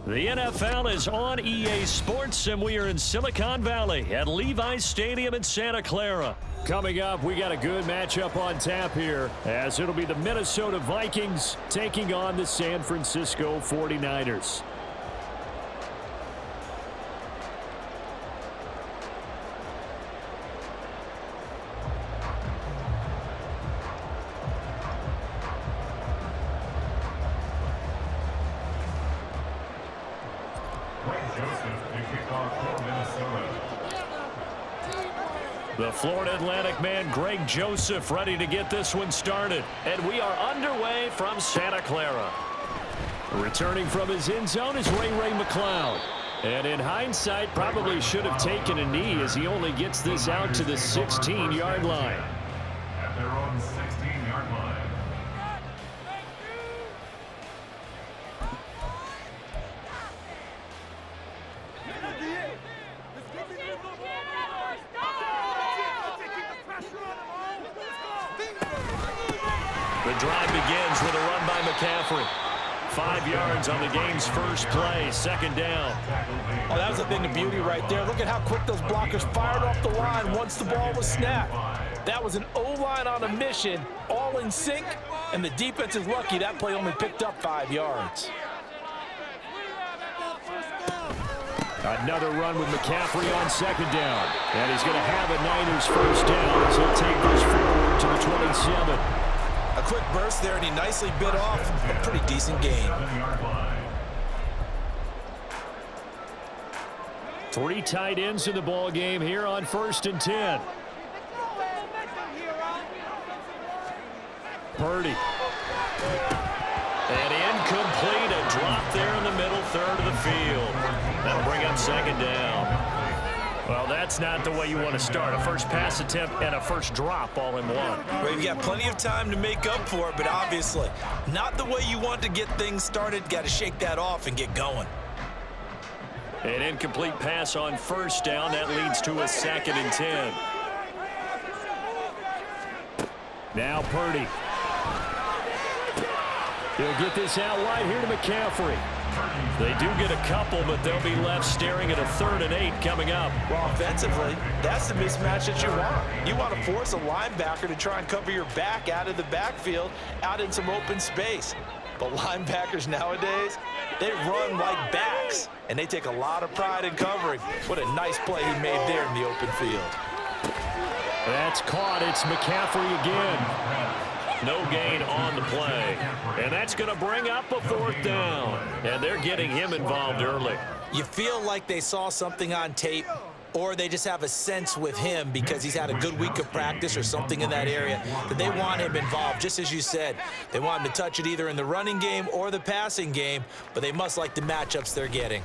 The NFL is on EA Sports, and we are in Silicon Valley at Levi's Stadium in Santa Clara. Coming up, we got a good matchup on tap here, as it'll be the Minnesota Vikings taking on the San Francisco 49ers. The Florida Atlantic man, Greg Joseph, ready to get this one started. And we are underway from Santa Clara. Returning from his end zone is Ray McCloud. And in hindsight, probably should have taken a knee as he only gets this out to the 16-yard line. At their own 16-yard line. The drive begins with a run by McCaffrey. 5 yards on the game's first play, second down. Oh, that was a thing of beauty right there. Look at how quick those blockers fired off the line once the ball was snapped. That was an O-line on a mission, all in sync, and the defense is lucky that play only picked up 5 yards. Another run with McCaffrey on second down. And he's going to have a Niners first down as he'll take this forward to the 27. A quick burst there, and he nicely bit off a pretty decent gain. 3 tight ends in the ball game here on 1st and 10. Purdy. And incomplete, a drop there in the middle third of the field. That'll bring up second down. Well, that's not the way you want to start. A first pass attempt and a first drop all in one. Well, you've got plenty of time to make up for it, but obviously not the way you want to get things started. Got to shake that off and get going. An incomplete pass on first down. That leads to a 2nd and 10. Now Purdy. He'll get this out wide here to McCaffrey. They do get a couple, but they'll be left staring at a 3rd and 8 coming up. Well, offensively, that's the mismatch that you want. You want to force a linebacker to try and cover your back out of the backfield, out in some open space. But linebackers nowadays, they run like backs, and they take a lot of pride in covering. What a nice play he made there in the open field. That's caught. It's McCaffrey again. No gain on the play. And that's going to bring up a 4th down. And they're getting him involved early. You feel like they saw something on tape, or they just have a sense with him because he's had a good week of practice or something in that area that they want him involved. Just as you said, they want him to touch it either in the running game or the passing game, but they must like the matchups they're getting.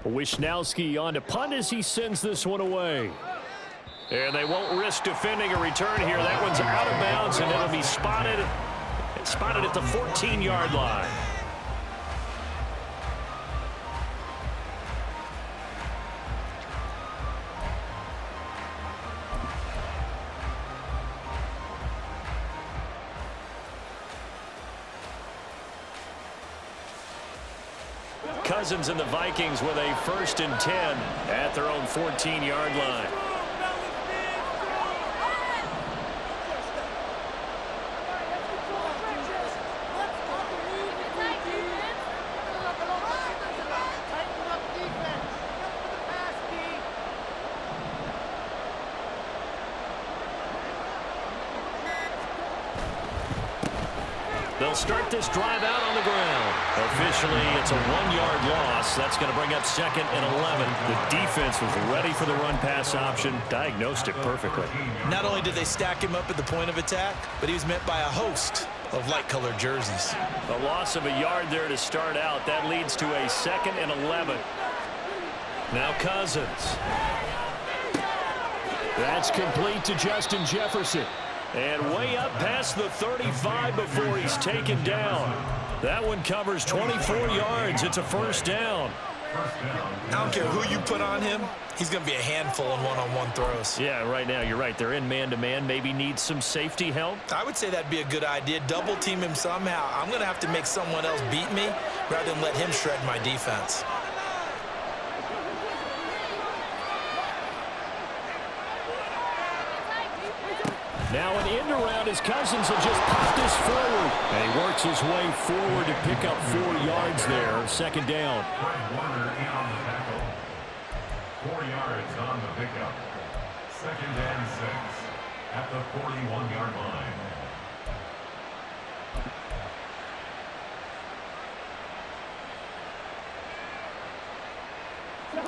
Wisnowski on to punt as he sends this one away. And they won't risk defending a return here. That one's out of bounds, and it'll be spotted at the 14-yard line. Cousins and the Vikings with a 1st and 10 at their own 14-yard line. They'll start this drive out on the ground. Officially, it's a 1-yard loss. That's going to bring up 2nd and 11. The defense was ready for the run-pass option, diagnosed it perfectly. Not only did they stack him up at the point of attack, but he was met by a host of light-colored jerseys. A loss of a yard there to start out. That leads to a 2nd and 11. Now Cousins. That's complete to Justin Jefferson. And way up past the 35 before he's taken down. That one covers 24 yards. It's a 1st down. I don't care who you put on him. He's going to be a handful in one-on-one throws. Yeah, right now you're right. They're in man-to-man. Maybe needs some safety help. I would say that'd be a good idea. Double team him somehow. I'm going to have to make someone else beat me rather than let him shred my defense. Now an end around as Cousins will just pop this forward. And he works his way forward to pick up 4 yards there. Second down. Warner in on the tackle. 4 yards on the pickup. Second and 6 at the 41-yard line.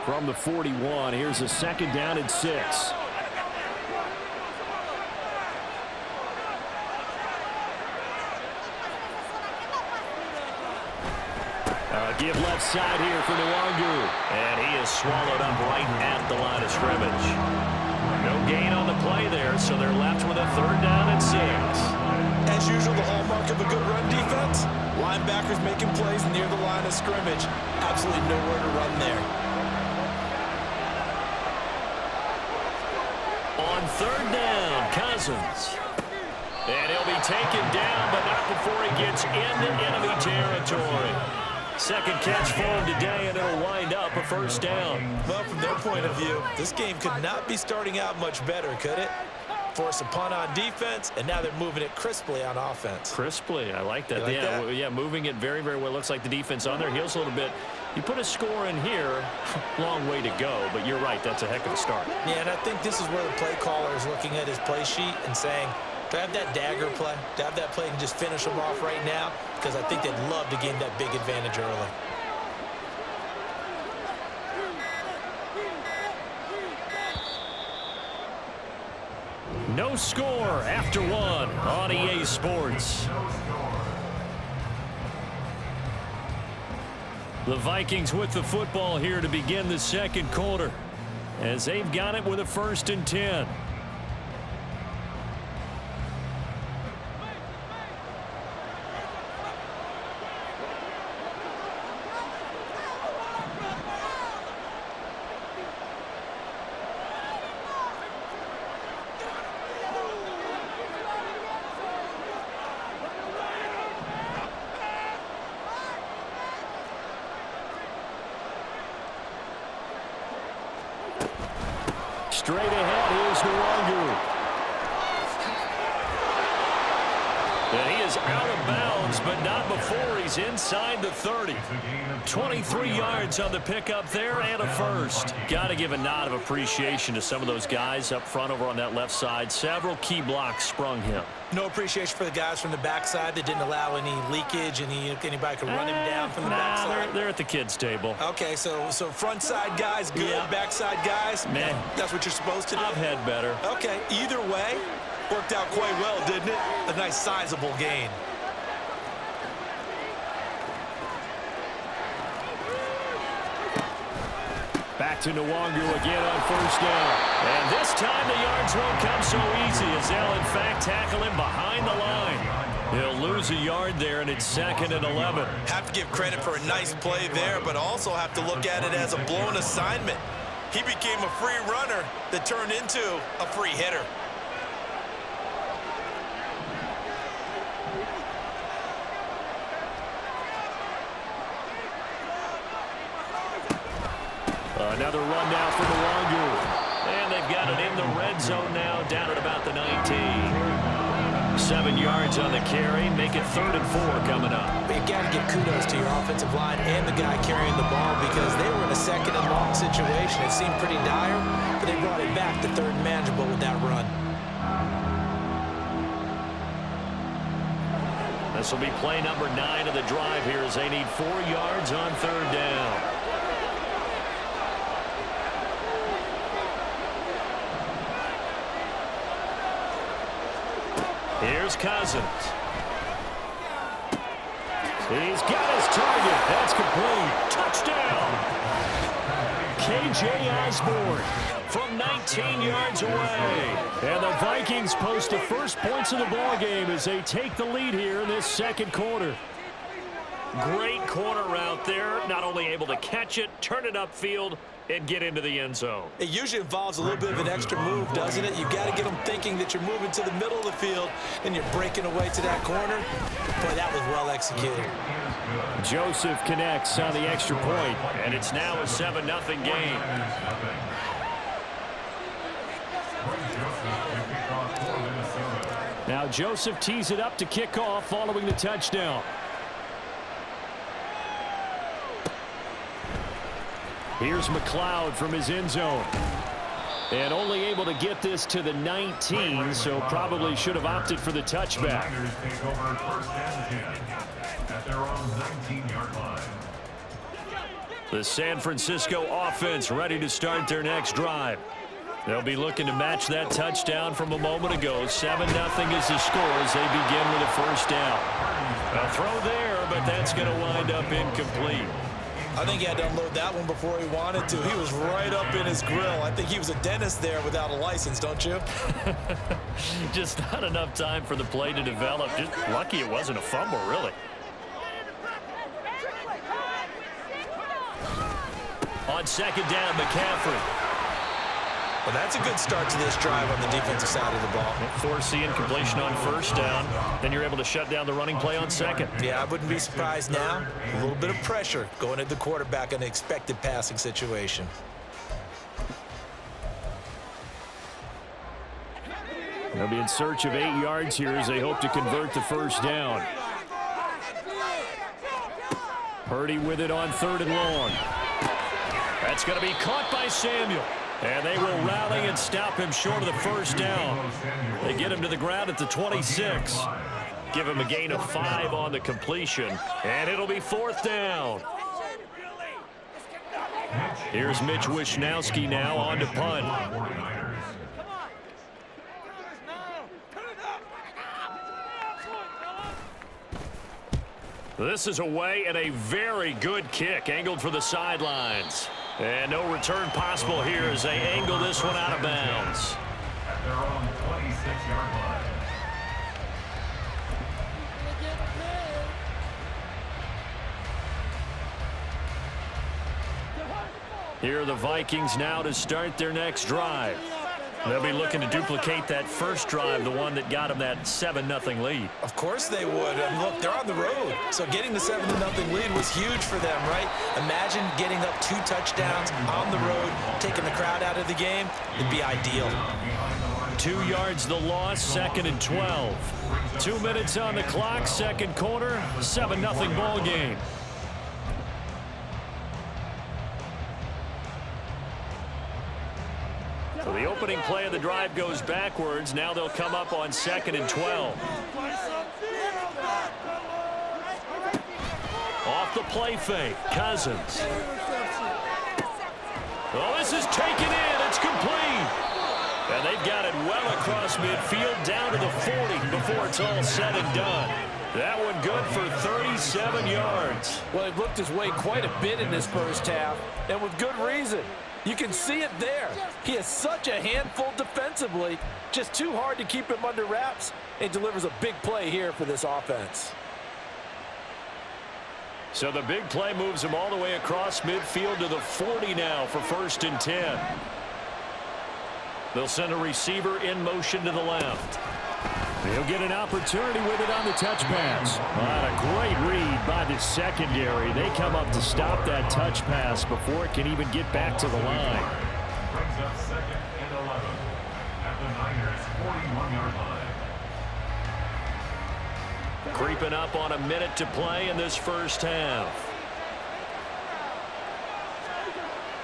From the 41, here's a second down and 6. Give left side here for Nwangu. And he is swallowed up right at the line of scrimmage. No gain on the play there, so they're left with a third down and 6. As usual, the hallmark of a good run defense, linebackers making plays near the line of scrimmage. Absolutely nowhere to run there. On third down, Cousins. And he'll be taken down, but not before he gets into enemy territory. Second catch for him today, and it'll wind up a first down. Well, from their point of view, this game could not be starting out much better, could it? Force a punt on defense, and now they're moving it crisply on offense. Crisply, I like that. Like that? Yeah, moving it very, very well. Looks like the defense on their heels a little bit. You put a score in here, long way to go, but you're right, that's a heck of a start. Yeah, and I think this is where the play caller is looking at his play sheet and saying, to have that dagger play, to have that play and just finish them off right now, because I think they'd love to gain that big advantage early. No score after one on EA Sports. The Vikings with the football here to begin the second quarter, as they've got it with a 1st and 10. Straight ahead, here's Nwangu. And he is out of bounds, but not before he's inside the 30. 23 yards on the pickup there and a first. Got to give a nod of appreciation to some of those guys up front over on that left side. Several key blocks sprung him. No appreciation for the guys from the backside that didn't allow any leakage, and anybody could run him down from the backside. They're at the kids' table. Okay, so front side guys good, Yeah. backside guys, Man, that's what you're supposed to do? I've had better. Okay, either way, worked out quite well, didn't it? A nice sizable gain. Back to Nwangu again on first down. And this time the yards won't come so easy as they'll in fact tackle him behind the line. He'll lose a yard there, and it's 2nd and 11. Have to give credit for a nice play there, but also have to look at it as a blown assignment. He became a free runner that turned into a free hitter. Another run now for Nwangu. And they've got it in the red zone now, down at about the 19. 7 yards on the carry. Make it 3rd and 4 coming up. You got to give kudos to your offensive line and the guy carrying the ball, because they were in a 2nd and long situation. It seemed pretty dire, but they brought it back to 3rd and manageable with that run. This will be play number 9 of the drive here as they need 4 yards on 3rd down. Here's Cousins. He's got his target. That's complete. Touchdown. KJ Osborne from 19 yards away. And the Vikings post the first points of the ball game as they take the lead here in this second quarter. Great corner route there. Not only able to catch it, turn it upfield, and get into the end zone. It usually involves a little bit of an extra move, doesn't it? You've got to get them thinking that you're moving to the middle of the field and you're breaking away to that corner. Boy, that was well executed. Joseph connects on the extra point, and it's now a 7-0 game. Now Joseph tees it up to kick off following the touchdown. Here's McLeod from his end zone. And only able to get this to the 19, so probably should have opted for the touchback. Take over first and 10 at their own 19-yard line. The San Francisco offense ready to start their next drive. They'll be looking to match that touchdown from a moment ago. 7-0 is the score as they begin with a first down. A throw there, but that's going to wind up incomplete. I think he had to unload that one before he wanted to. He was right up in his grill. I think he was a dentist there without a license, don't you? Just not enough time for the play to develop. Just lucky it wasn't a fumble, really. On second down, McCaffrey. Well, that's a good start to this drive on the defensive side of the ball. Force the incompletion on first down. Then you're able to shut down the running play on second. Yeah, I wouldn't be surprised now. A little bit of pressure going at the quarterback in an expected passing situation. They'll be in search of 8 yards here as they hope to convert the first down. Purdy with it on 3rd and long. That's going to be caught by Samuel. And they will rally and stop him short of the first down. They get him to the ground at the 26. Give him a gain of 5 on the completion. And it'll be 4th down. Here's Mitch Wishnowski now on to punt. This is away and a very good kick angled for the sidelines. And no return possible here as they angle this one out of bounds. At their own 26-yard line. Here are the Vikings now to start their next drive. They'll be looking to duplicate that first drive, the one that got them that 7-0 lead. Of course they would. And look, they're on the road. So getting the 7-0 lead was huge for them, right? Imagine getting up 2 touchdowns on the road, taking the crowd out of the game. It'd be ideal. 2 yards the loss, 2nd and 12. 2 minutes on the clock, second quarter, 7-0 ball game. So the opening play of the drive goes backwards. Now they'll come up on 2nd and 12. Off the play fake, Cousins. Oh, this is taken in. It's complete. And they've got it well across midfield down to the 40 before it's all said and done. That one good for 37 yards. Well, it looked his way quite a bit in this first half, and with good reason. You can see it there. He is such a handful defensively. Just too hard to keep him under wraps, and delivers a big play here for this offense. So the big play moves him all the way across midfield to the 40 now for 1st and 10. They'll send a receiver in motion to the left. He'll get an opportunity with it on the touch pass. A great read by the secondary. They come up to stop that touch pass before it can even get back to the line. Brings up 2nd and 11 at the Niners' 41-yard line. Creeping up on a minute to play in this first half.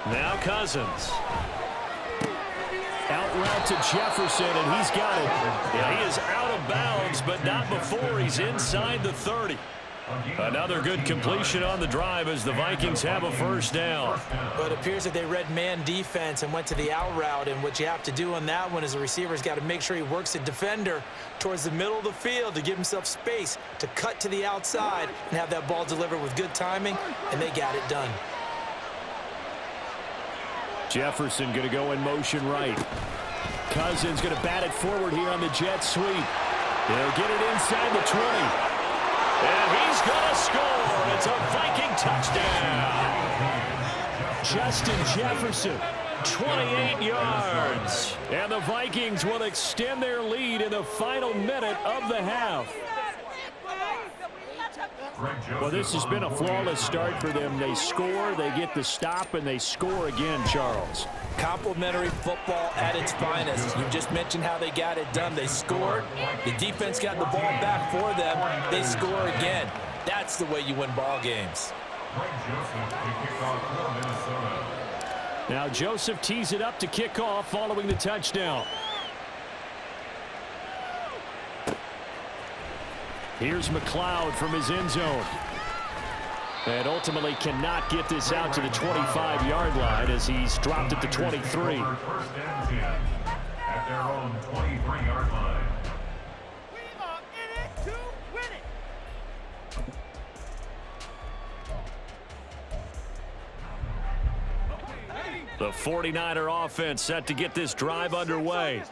Now Cousins. Out route to Jefferson, and he's got it. Yeah, he is out of bounds, but not before he's inside the 30. Another good completion on the drive as the Vikings have a first down. But it appears that they read man defense and went to the out route, and what you have to do on that one is the receiver's got to make sure he works the defender towards the middle of the field to give himself space to cut to the outside and have that ball delivered with good timing, and they got it done. Jefferson going to go in motion right. Cousins going to bat it forward here on the jet sweep. He'll get it inside the 20. And he's going to score. It's a Viking touchdown. Justin Jefferson, 28 yards. And the Vikings will extend their lead in the final minute of the half. Well, this has been a flawless start for them. They score, they get the stop, and they score again, Charles. Complimentary football at its finest. You just mentioned how they got it done. They scored. The defense got the ball back for them. They score again. That's the way you win ball games. Now Joseph tees it up to kick off following the touchdown. Here's McLeod from his end zone. And ultimately cannot get this out to the 25-yard line as he's dropped at the 23. First and 10 at their own 23-yard line. We are in it to win it. The 49er offense set to get this drive underway.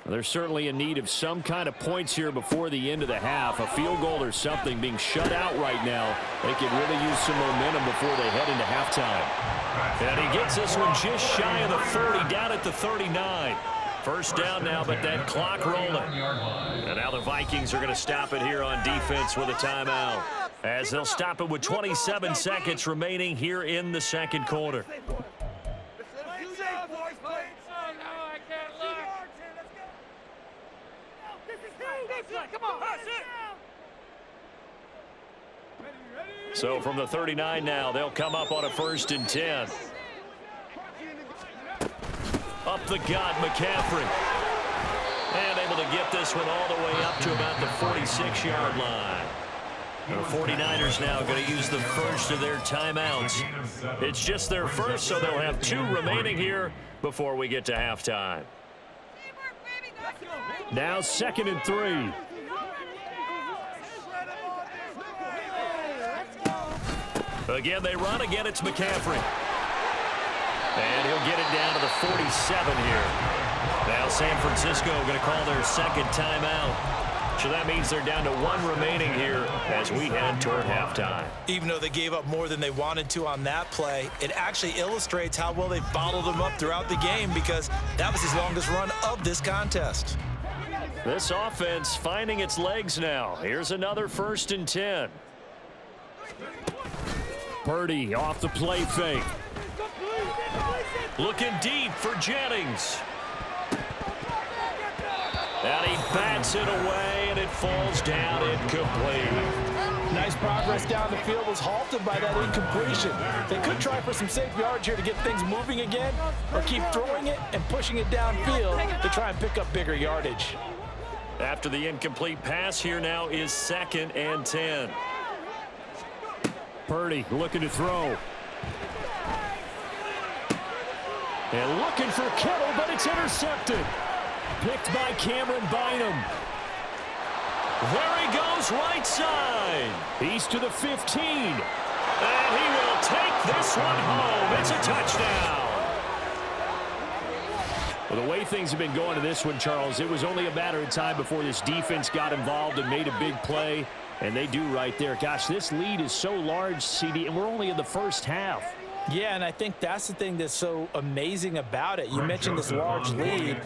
They're certainly in need of some kind of points here before the end of the half. A field goal or something, being shut out right now. They could really use some momentum before they head into halftime. And he gets this one just shy of the 30, down at the 39. First down now, but that clock rolling. And now the Vikings are going to stop it here on defense with a timeout, as they'll stop it with 27 seconds remaining here in the second quarter. So from the 39 now, they'll come up on a 1st and 10. Up the gut, McCaffrey. And able to get this one all the way up to about the 46-yard line. The 49ers now going to use the first of their timeouts. It's just their first, so they'll have 2 remaining here before we get to halftime. Now 2nd and 3. Again, they run. Again, it's McCaffrey. And he'll get it down to the 47 here. Now San Francisco going to call their second timeout. So that means they're down to 1 remaining here as we head toward halftime. Even though they gave up more than they wanted to on that play, it actually illustrates how well they bottled them up throughout the game, because that was his longest run of this contest. This offense finding its legs now. Here's another 1st and 10. Purdy off the play fake. Looking deep for Jennings. And he bats it away, and it falls down incomplete. Nice progress down the field was halted by that incompletion. They could try for some safe yards here to get things moving again, or keep throwing it and pushing it downfield to try and pick up bigger yardage. After the incomplete pass, here now is 2nd and 10. Purdy looking to throw. And looking for Kittle, but it's intercepted. Picked by Cameron Bynum. There he goes, right side. He's to the 15. And he will take this one home. It's a touchdown. Well, the way things have been going to this one, Charles, it was only a matter of time before this defense got involved and made a big play. And they do right there. Gosh, this lead is so large, CD, and we're only in the first half. Yeah, and I think that's the thing that's so amazing about it. You mentioned this large lead.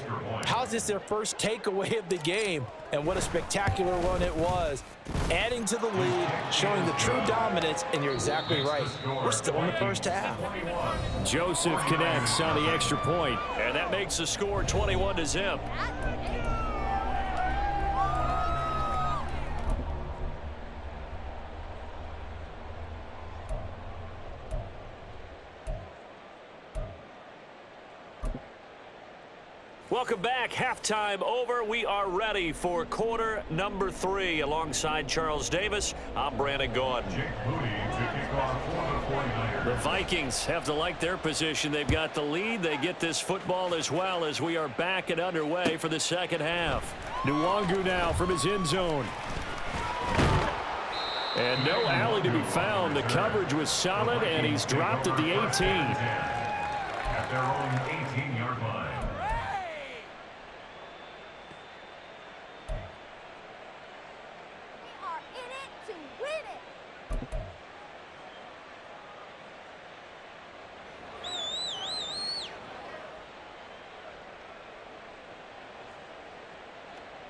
How's this their first takeaway of the game? And what a spectacular run it was. Adding to the lead, showing the true dominance, and you're exactly right. We're still in the first half. Joseph connects on the extra point, and that makes the score 21-0. Welcome back. Halftime over. We are ready for quarter number 3. Alongside Charles Davis, I'm Brandon Gaudin. The Vikings have to like their position. They've got the lead. They get this football as well, as we are back and underway for the second half. Nwangu now from his end zone. And no alley to be found. The coverage was solid, and he's dropped at the 18. At their own 18-yard line.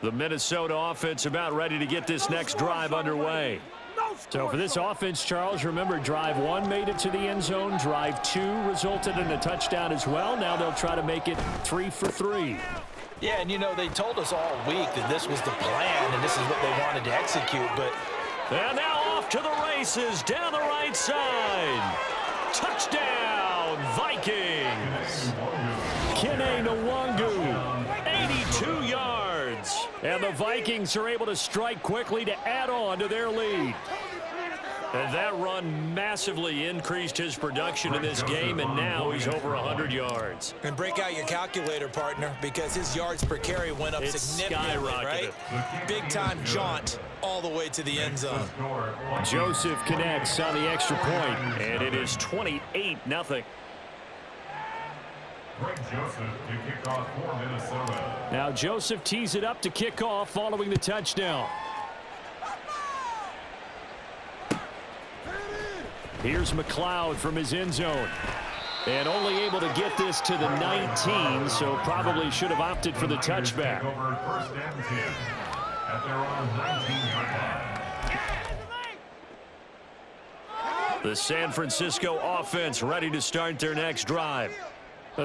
The Minnesota offense about ready to get this next drive underway. No So for this offense, Charles, remember drive 1 made it to the end zone. Drive 2 resulted in a touchdown as well. Now they'll try to make it 3 for 3. Yeah, and you know, they told us all week that this was the plan and this is what they wanted to execute, but... And now off to the races down the right side. Touchdown, Vikings. Kene Nwangu, 82 yards. And the Vikings are able to strike quickly to add on to their lead. And that run massively increased his production in this game, and now he's over 100 yards. And break out your calculator, partner, because his yards per carry went up significantly, right? Big-time jaunt all the way to the end zone. Joseph connects on the extra point, and it is 28-0. Greg Joseph to kick off for Minnesota. Now Joseph tees it up to kick off following the touchdown. Here's McLeod from his end zone. And only able to get this to the 19, so probably should have opted for the touchback. Over first and 10 at their own 19-yard line. The San Francisco offense ready to start their next drive.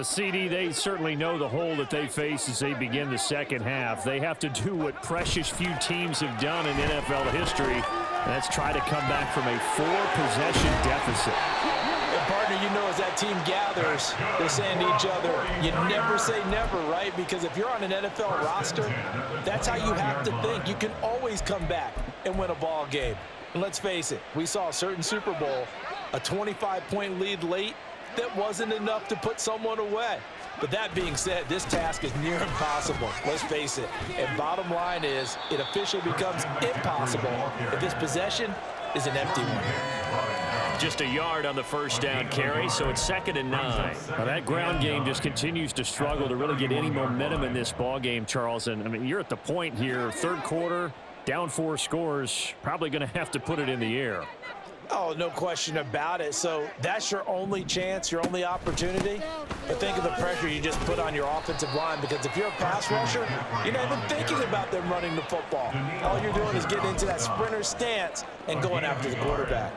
CD, they certainly know the hole that they face as they begin the second half. They have to do what precious few teams have done in NFL history. And that's try to come back from a 4-possession deficit. And partner, you know, as that team gathers, they're saying to each other, you never say never, right? Because if you're on an NFL roster, that's how you have to think. You can always come back and win a ball game. And let's face it, we saw a certain Super Bowl, a 25-point lead late, that wasn't enough to put someone away. But that being said, this task is near impossible. Let's face it. And bottom line is, it officially becomes impossible if this possession is an empty one. Just a yard on the first down carry, so it's 2nd and 9. Now that ground game just continues to struggle to really get any momentum in this ball game, Charles. And I mean, you're at the point here, third quarter, down 4 scores, probably going to have to put it in the air. Oh, no question about it. So that's your only chance, your only opportunity. But think of the pressure you just put on your offensive line, because if you're a pass rusher, you're not even thinking about them running the football. All you're doing is getting into that sprinter stance and going after the quarterback.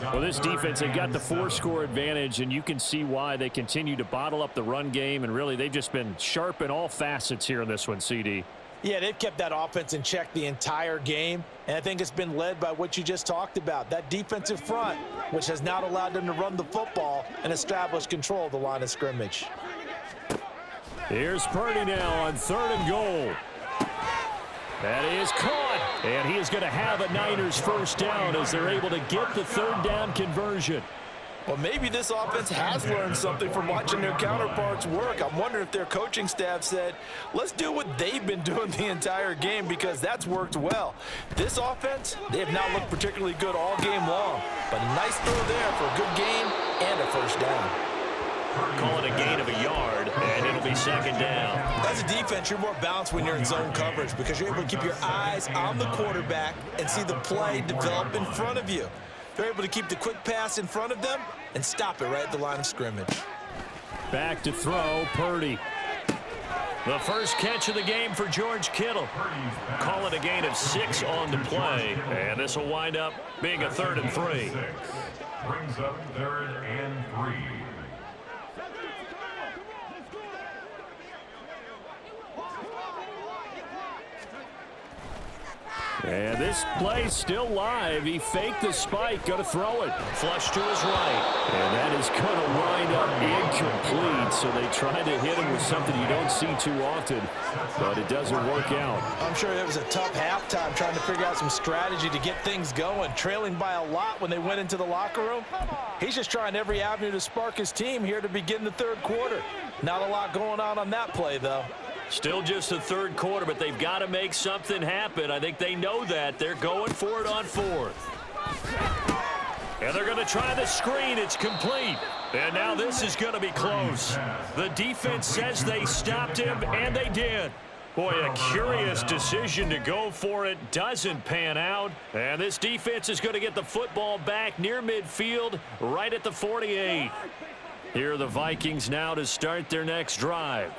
Well, this defense, they got the 4-score advantage, and you can see why they continue to bottle up the run game, and really they've just been sharp in all facets here in this one, CD. Yeah, they've kept that offense in check the entire game, and I think it's been led by what you just talked about, that defensive front, which has not allowed them to run the football and establish control of the line of scrimmage. Here's Purdy now on 3rd and goal. That is caught, and he is going to have a Niners first down as they're able to get the 3rd down conversion. Well, maybe this offense has learned something from watching their counterparts work. I'm wondering if their coaching staff said, let's do what they've been doing the entire game, because that's worked well. This offense, they have not looked particularly good all game long, but a nice throw there for a good gain and a first down. Call it a gain of a yard, and it'll be 2nd down. As a defense, you're more balanced when you're in zone coverage, because you're able to keep your eyes on the quarterback and see the play develop in front of you. They're able to keep the quick pass in front of them and stop it right at the line of scrimmage. Back to throw, Purdy. The first catch of the game for George Kittle. Call it a gain of 6 on the play, and this will wind up being a 3rd and 3. Brings up 3rd and 3. And this play's still live. He faked the spike, going to throw it. Flush to his right. And that is going to wind up incomplete. So they try to hit him with something you don't see too often, but it doesn't work out. I'm sure it was a tough halftime trying to figure out some strategy to get things going. Trailing by a lot when they went into the locker room. He's just trying every avenue to spark his team here to begin the 3rd quarter. Not a lot going on that play, though. Still just the 3rd quarter, but they've got to make something happen. I think they know that. They're going for it on 4th. And they're going to try the screen. It's complete. And now this is going to be close. The defense says they stopped him, and they did. Boy, a curious decision to go for it. Doesn't pan out. And this defense is going to get the football back near midfield, right at the 48. Here are the Vikings now to start their next drive.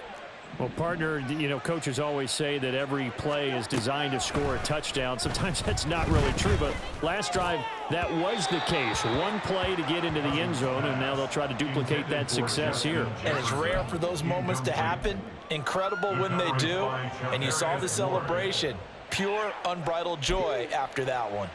Well, partner, you know, coaches always say that every play is designed to score a touchdown. Sometimes that's not really true, but last drive, that was the case. One play to get into the end zone, and now they'll try to duplicate that success here. And it's rare for those moments to happen. Incredible when they do. And you saw the celebration. Pure, unbridled joy after that one.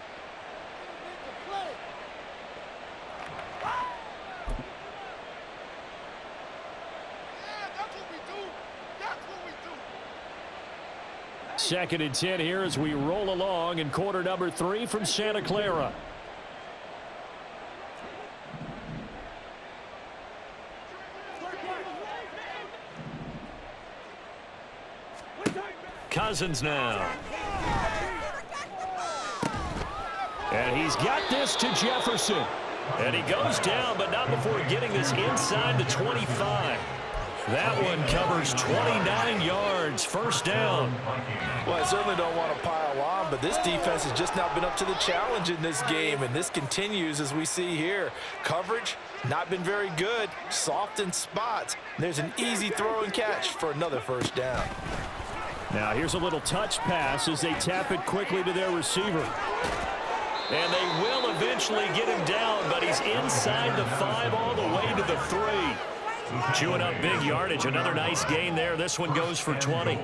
Second and 10 here as we roll along in quarter number 3 from Santa Clara. Cousins now. And he's got this to Jefferson. And he goes down, but not before getting this inside the 25. That one covers 29 yards, first down. Well, I certainly don't want to pile on, but this defense has just not been up to the challenge in this game, and this continues as we see here. Coverage, not been very good, soft in spots. There's an easy throw and catch for another first down. Now here's a little touch pass as they tap it quickly to their receiver. And they will eventually get him down, but he's inside the 5 all the way to the 3. Chewing up big yardage. Another nice gain there. This one goes for 20.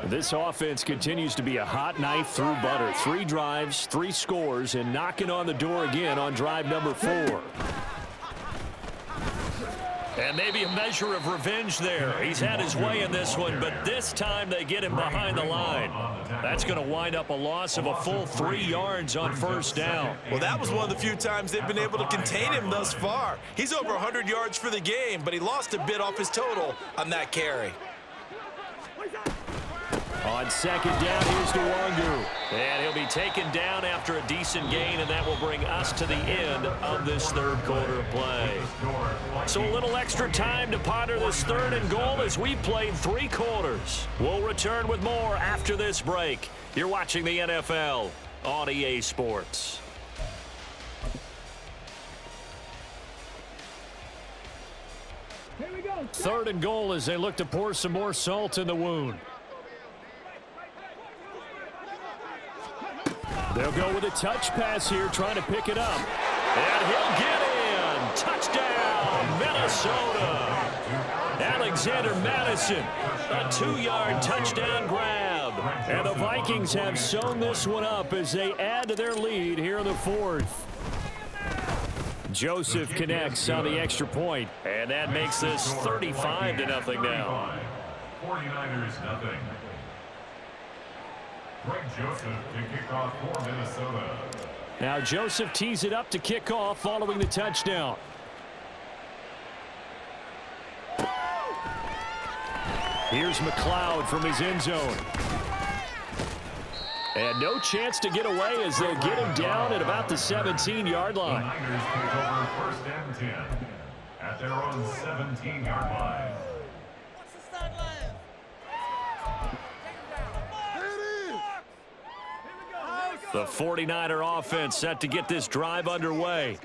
This offense continues to be a hot knife through butter. 3 drives, 3 scores, and knocking on the door again on drive number 4. And maybe a measure of revenge there. He's had his way in this one, but this time they get him behind the line. That's going to wind up a loss of a full 3 yards on first down. Well, that was one of the few times they've been able to contain him thus far. He's over 100 yards for the game, but he lost a bit off his total on that carry. On second down, here's Nwangu. And he'll be taken down after a decent gain, and that will bring us to the end of this third quarter play. So a little extra time to ponder this 3rd and goal as we played 3 quarters. We'll return with more after this break. You're watching the NFL on EA Sports. Here we go. 3rd and goal as they look to pour some more salt in the wound. They'll go with a touch pass here, trying to pick it up. And he'll get in. Touchdown, Minnesota. Alexander Madison, a 2-yard touchdown grab. And the Vikings have sewn this one up as they add to their lead here in the 4th. Joseph connects on the extra point, and that makes this 35-0 now. 49ers nothing. Greg Joseph to kick off for Minnesota. Now Joseph tees it up to kick off following the touchdown. Here's McLeod from his end zone. And no chance to get away as they'll get him down at about the 17-yard line. The Niners take over 1st and 10 at their own 17-yard line. The 49er offense set to get this drive underway.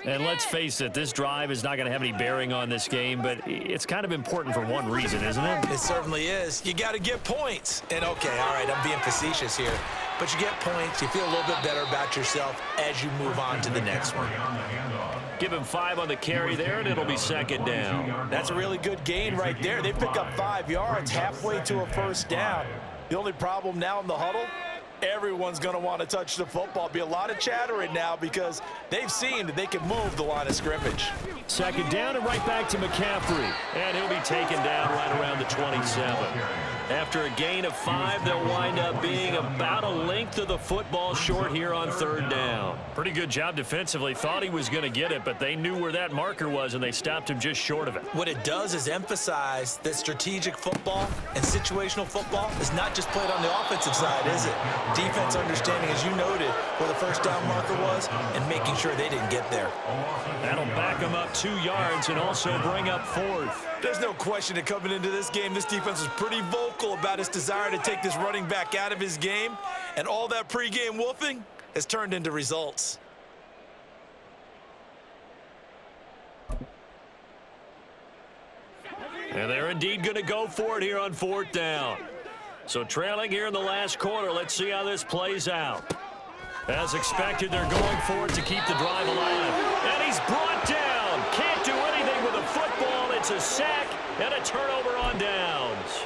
And let's face it, this drive is not going to have any bearing on this game, but it's kind of important for one reason, isn't it? It certainly is. You got to get points. And okay, all right, I'm being facetious here. But you get points, you feel a little bit better about yourself as you move on to the next one. Give him 5 on the carry there, and it'll be 2nd down. That's a really good gain right there. They pick up 5 yards halfway to a first down. The only problem now in the huddle, everyone's going to want to touch the football. Be a lot of chattering now because they've seen that they can move the line of scrimmage. 2nd down and right back to McCaffrey. And he'll be taken down right around the 27. After a gain of 5, they'll wind up being about a length of the football short here on 3rd down. Pretty good job defensively. Thought he was going to get it, but they knew where that marker was, and they stopped him just short of it. What it does is emphasize that strategic football and situational football is not just played on the offensive side, is it? Defense understanding, as you noted, where the first down marker was and making sure they didn't get there. That'll back them up 2 yards and also bring up 4th. There's no question that coming into this game, this defense was pretty vocal about its desire to take this running back out of his game, and all that pregame wolfing has turned into results. And they're indeed going to go for it here on 4th down. So trailing here in the last quarter. Let's see how this plays out. As expected, they're going for it to keep the drive alive. And he's brought down. Can't do anything with a football. It's a sack and a turnover on downs.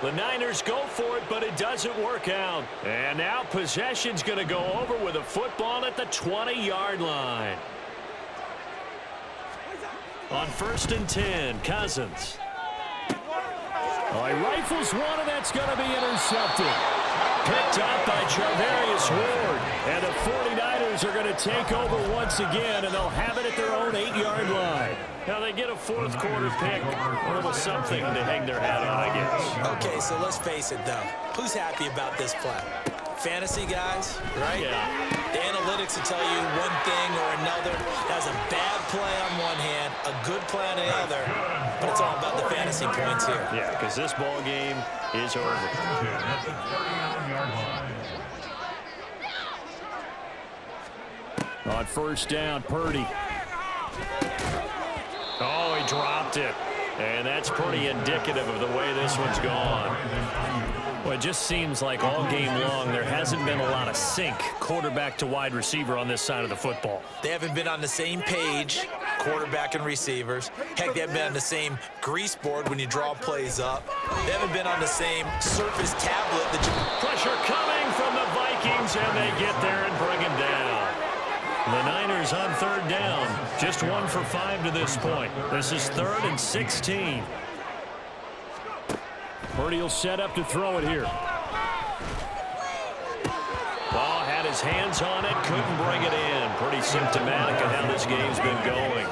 The Niners go for it, but it doesn't work out. And now possession's going to go over with a football at the 20-yard line. On 1st and 10, Cousins. Oh, he rifles one, and that's going to be intercepted. Picked up by Charvarius Ward. And the 49ers are going to take over once again, and they'll have it at their own 8-yard line. Now they get a 4th quarter pick. A little something to hang their hat on, I guess. Okay, so let's face it, though. Who's happy about this play? Fantasy guys, right? Yeah. The analytics will tell you one thing or another. That's a bad play on one hand, a good play on the other, but it's all about the fantasy points here. Yeah, because this ball game is over. On 1st down, Purdy. Oh, he dropped it. And that's pretty indicative of the way this one's gone. Well, it just seems like all game long there hasn't been a lot of sync quarterback to wide receiver on this side of the football. They haven't been on the same page, quarterback and receivers. Heck, they haven't been on the same grease board when you draw plays up. They haven't been on the same surface tablet that you... Pressure coming from the Vikings, and they get there and bring him down. The Niners on 3rd down, just 1 for 5 to this point. This is 3rd and 16. Purdy will set up to throw it here. Ball had his hands on it, couldn't bring it in. Pretty symptomatic of how this game's been going.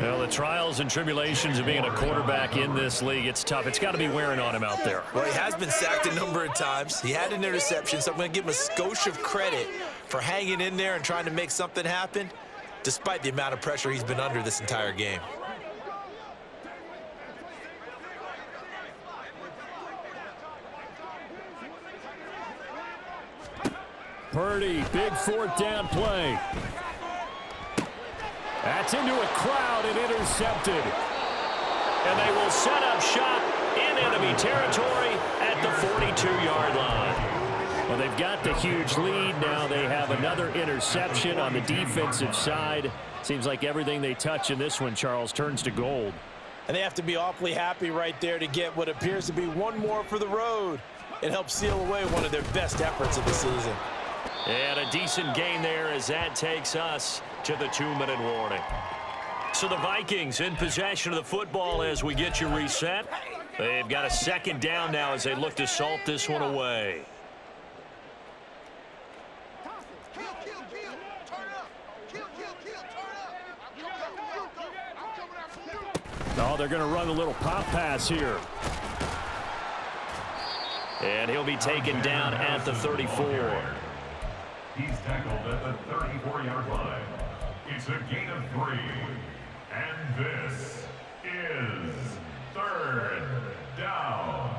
Well, the trials and tribulations of being a quarterback in this league, it's tough. It's got to be wearing on him out there. Well, he has been sacked a number of times. He had an interception, so I'm going to give him a skosh of credit for hanging in there and trying to make something happen, despite the amount of pressure he's been under this entire game. Purdy, big 4th down play. That's into a crowd and intercepted. And they will set up shop in enemy territory at the 42-yard line. Well, they've got the huge lead. Now they have another interception on the defensive side. Seems like everything they touch in this one, Charles, turns to gold. And they have to be awfully happy right there to get what appears to be one more for the road. It helps seal away one of their best efforts of the season. And a decent gain there as that takes us to the 2-minute warning. So the Vikings in possession of the football as we get you reset. They've got a 2nd down now as they look to salt this one away. Oh, they're going to run a little pop pass here. And he'll be taken down at the 34. He's tackled at the 34-yard line. It's a gain of 3. And this is 3rd down.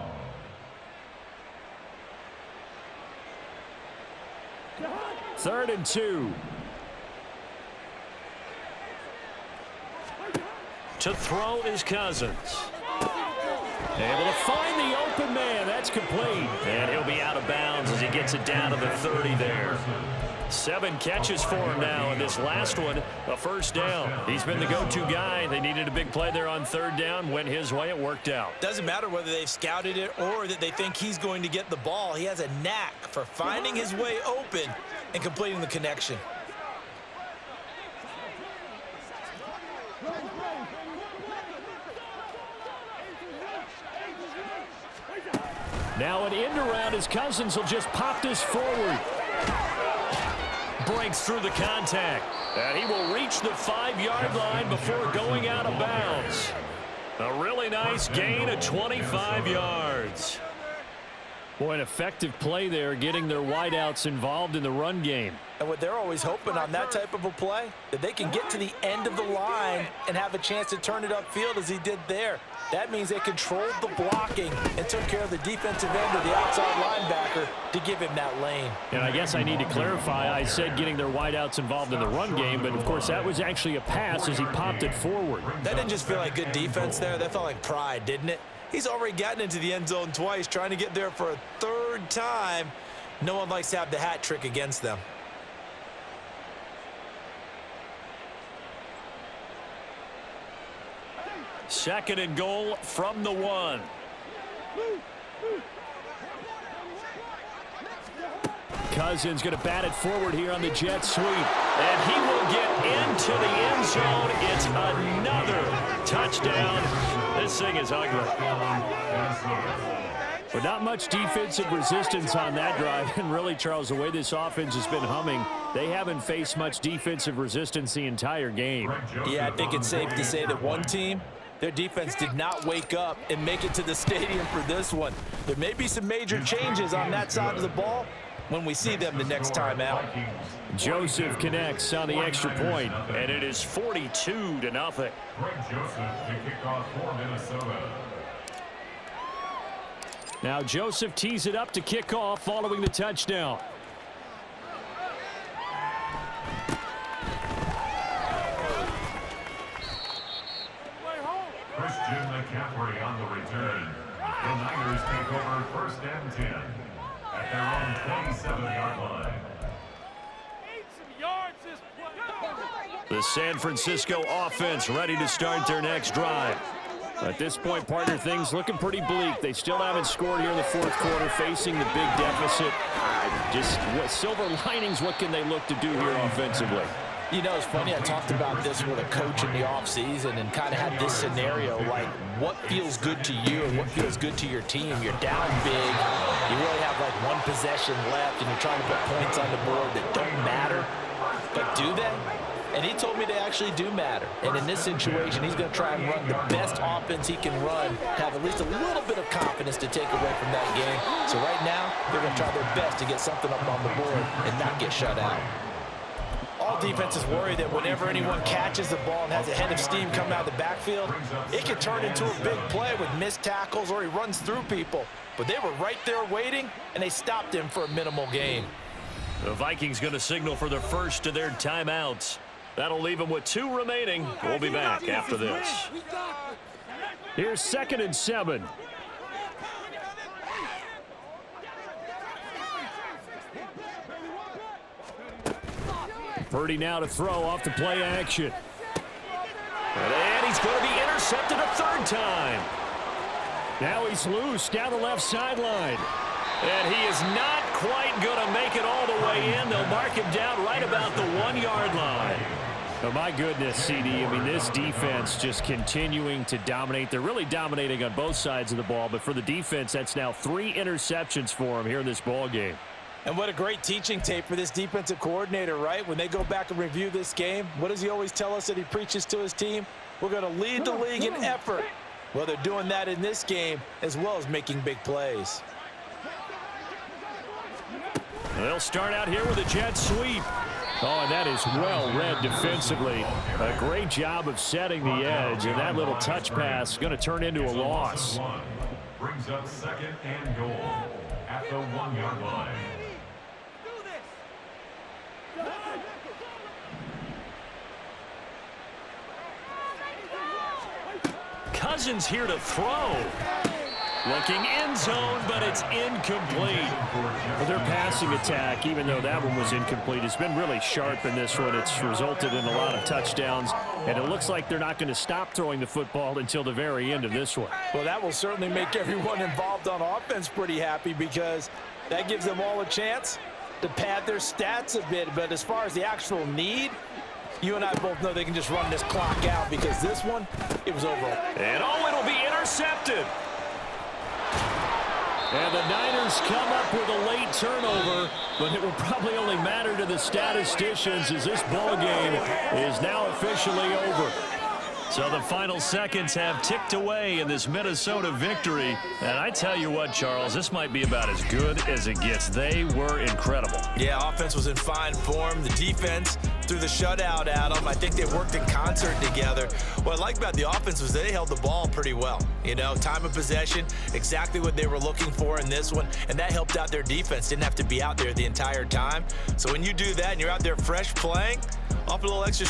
Third and 2. To throw is Cousins. Able to find the open man. That's complete. And he'll be out of bounds as he gets it down to the 30 there. 7 catches for him now, and this last one, a 1st down. He's been the go-to guy. They needed a big play there on 3rd down. Went his way. It worked out. Doesn't matter whether they've scouted it or that they think he's going to get the ball. He has a knack for finding his way open and completing the connection. Now an end around as Cousins will just pop this forward. Breaks through the contact. And he will reach the 5-yard line before going out of bounds. A really nice gain of 25 yards. Boy, an effective play there, getting their wideouts involved in the run game. And what they're always hoping on that type of a play, that they can get to the end of the line and have a chance to turn it upfield as he did there. That means they controlled the blocking and took care of the defensive end of the outside linebacker to give him that lane. And I guess I need to clarify, I said getting their wideouts involved in the run game, but of course that was actually a pass as he popped it forward. That didn't just feel like good defense there. That felt like pride, didn't it? He's already gotten into the end zone twice, trying to get there for a third time. No one likes to have the hat trick against them. Second and goal from the 1. Cousins going to bat it forward here on the jet sweep. And he will get into the end zone. It's another touchdown. This thing is ugly. But not much defensive resistance on that drive. And really, Charles, the way this offense has been humming, they haven't faced much defensive resistance the entire game. Yeah, I think it's safe to say that one team, their defense did not wake up and make it to the stadium for this one. There may be some major changes on that side of the ball when we see them the next time out. Joseph connects on the extra point. And it is 42-0. Greg Joseph to kick off for Minnesota. Now Joseph tees it up to kick off following the touchdown. Christian McCaffrey on the return. The Niners take over 1st and 10 at their own 27-yard line. The San Francisco offense ready to start their next drive. At this point, partner, things looking pretty bleak. They still haven't scored here in the fourth quarter, facing the big deficit. Just what silver linings, what can they look to do here offensively? You know, it's funny, I talked about this with a coach in the offseason and kind of had this scenario, like what feels good to you and what feels good to your team. You're down big, you really have like one possession left, and you're trying to put points on the board that don't matter. But do they? And he told me they actually do matter. And in this situation, he's going to try and run the best offense he can run, have at least a little bit of confidence to take away from that game. So right now, they're going to try their best to get something up on the board and not get shut out. All defenses worry that whenever anyone catches the ball and has a head of steam come out of the backfield, it can turn into a big play with missed tackles or he runs through people. But they were right there waiting, and they stopped him for a minimal gain. The Vikings going to signal for their first of their timeouts. That'll leave them with 2 remaining. We'll be back after this. Here's 2nd and 7. Purdy now to throw off the play action. And he's going to be intercepted a 3rd time. Now he's loose down the left sideline. And he is not quite going to make it all the way in. They'll mark him down right about the 1-yard line. Oh, my goodness, CD. I mean, this defense just continuing to dominate. They're really dominating on both sides of the ball. But for the defense, that's now 3 interceptions for them here in this ball game. And what a great teaching tape for this defensive coordinator, right? When they go back and review this game, what does he always tell us that he preaches to his team? We're going to lead the league in effort. Well, they're doing that in this game as well as making big plays. They'll start out here with a jet sweep. Oh, and that is well read defensively. A great job of setting the edge, and that little touch pass is going to turn into a loss. Brings up 2nd and goal at the 1-yard line. Cousins here to throw. Looking end zone, but it's incomplete. Well, their passing attack, even though that one was incomplete, has been really sharp in this one. It's resulted in a lot of touchdowns, and it looks like they're not going to stop throwing the football until the very end of this one. Well, that will certainly make everyone involved on offense pretty happy because that gives them all a chance to pad their stats a bit. But as far as the actual need, you and I both know they can just run this clock out because this one, it was over. And it'll be intercepted. And the Niners come up with a late turnover, but it will probably only matter to the statisticians as this ball game is now officially over. So the final seconds have ticked away in this Minnesota victory. And I tell you what, Charles, this might be about as good as it gets. They were incredible. Yeah, offense was in fine form. The defense through the shutout, Adam. I think they worked in concert together. What I like about the offense was they held the ball pretty well. You know, time of possession, exactly what they were looking for in this one, and that helped out their defense. Didn't have to be out there the entire time. So when you do that and you're out there fresh playing, off a little extra